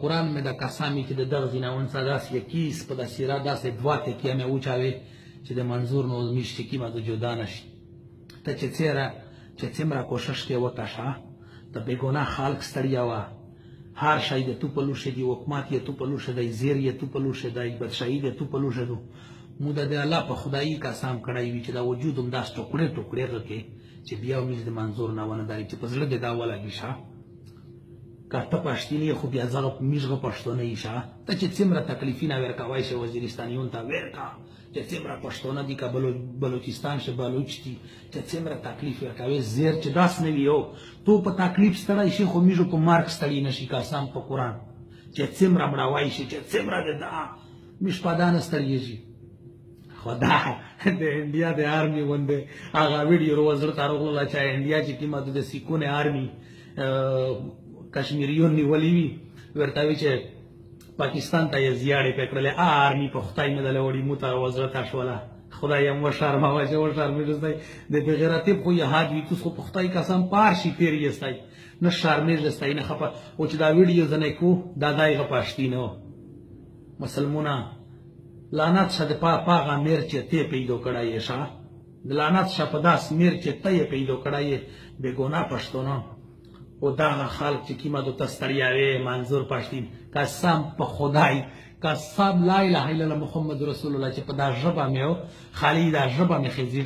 قرآن میں دا قسامی چې د دغه زیناون څخه داسې یکیس په داسې را داسې دوه تکیه مې وچاوې چې د منظور نو میشتې کیمه د جدا نشي ته چې څومره کوشش کې وکړه د بېګناه خلک ستړیا وه هر شی د تو په لوښه دی حکومت یې تو په لوښه دی زیر یې تو په لوښه دی بچائی یې تو په لوښه دی مو د الله په خدایي قسم کړی وي چې دا وجود هم داس ټوکړې ټوکړې غکې چې بیا هم د منظور نه ونه داري چې په زړه دې دا ولګي شه که ته پښتون یې خو بیا زغه میژغه پښتون یې شه ته چې څومره تکلیفونه ورکوای شي وزیرستانیون ته ورکا چې څومره پښتون دي که بلوچستان شه بلوچ دي چې څومره تکلیف ورکوي زیر چې داس نه وي تو په تکلیف ستړی شي خو میژو په مارک ستړی نشي قسم په قرآن چې څومره مړوای شي چې څومره د میش پدانه ستړیږي خدا د انډیا د آرمي ونده هغه ویډیو روزر تاروغله چې انډیا چې کیمه د سکونه آرمي کشمیریون نیولې وي ورته وی چې پاکستان ته یې زیاړې پکړلې آرمي په خدای مې دلې وړي مو ته وزرت شوله خدای هم وشار ما واجه وشار مې رسای د بغیرتی خو یې هاد وی تاسو په خدای قسم پارشي پیر یې استای نه شرمې رسای نه خپه او چې دا ویډیو زنه کو دادای غپاشتینو مسلمانان لعنت شه د پاغه میر چې ته پیدا کړای شه د لعنت شه په داس میر چې ته پیدا کړای بے ګناه پښتون او دا خلک چې کیما د تستریاوي منظور پښتین قسم په خدای قسم لا اله الا الله محمد رسول الله چې په دا ژبه مې خالی دا ژبه مې خېږي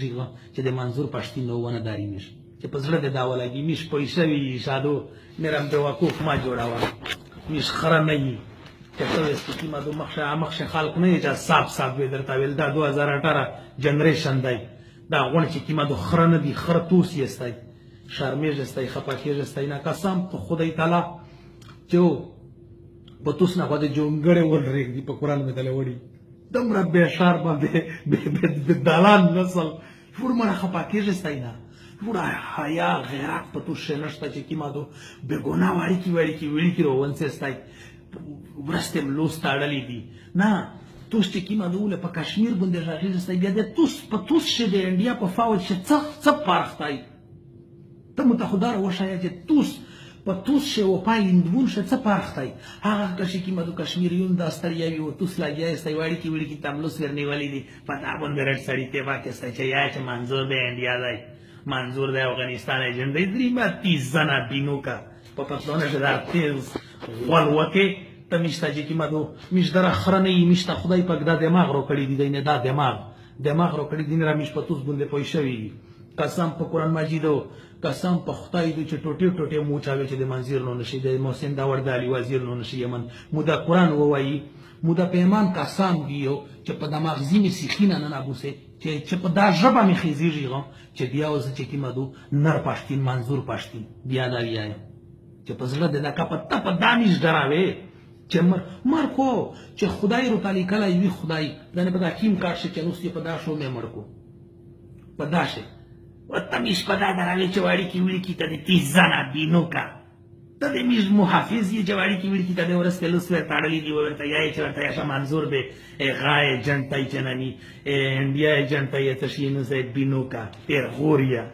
چې د منظور پښتین نو ونه داري مش چې په زړه د داولګي مش پیسې وی شادو مرم د وقوف ما جوړاوه مش خره نه چې ته وست کیما د مخشه خلک نه چې صاحب وې درته ویل دا 2018 جنریشن دی دا غون چې کیما د خره نه دی خره توس یستای شرمېږي استای خپاکېږي استای نه قسم په خدای تعالی چې په توس نه غوډه جونګړې ورېږي دی په قرآن مې دلې وړي دمره به شار باندې دالان نسل فرمانه خپاکېږي استای نه پورا حیا غیرت په توس نشته چې کیما دو بے ګناه وړي کی روونسه استای ورسته لوس تاړلې دي نه توس چې کیما دوله په کشمیر باندې راغلی استای بیا د توس په توس شه د انډیا په فاول چې څه پارختای ته متخدار وشایا چې توس په توس شه او پای اندون شه څه پارختای هغه چې کیما د کشمیریون د استریاوي او توس لاګیا استای وړي کی تملوس ورنی ولې دي پتا باندې رټ سړی ته واکه استای چې یا چې منظور د انډیا دی منظور د افغانستان ایجنټ دی درې ما 30 زنه بینوکا په پښتون شه درته ولوکه ته میشته چې کیما دو میش در خرنه میشته خدای پاک دا دماغ رو کړی دی نه دا دماغ رو کړی دی نه میش په توس باندې پوښوي قسم په قرآن مجیدو قسم په خدای دې چې ټوټه مو چاوي چې د منظور نو نشي د محسن داور دالی وزیر نو نشي یمن مو دا قرآن وایي مو دا پیمان قسم دیو چې په دماغ زمي سیخینه نه نابوسه چې په دا ژبه می خېزيږي چې بیا اوس چې کیما دو نر پښتین منظور پښتین بیا دا ویای چې په زړه د دا کپته په دانش دراوي چې مرکو چې خدای رو تعالی کله وی خدای دنه په حکیم کار شي چې نو ستې په دا شو مې مرکو په دا شي وتمیش په دا دراوي چې واړی کی ویل کی ته دې تیزانه بینوکا ته دې میز محافظ یې جوړی کی ویل کی ته دې ورسته لوسه تاړلې دی ورته یای چې ورته یا منظور به غای جنټای چنانی انډیا جنټای ته شي نو سه بینوکا پیر غوریا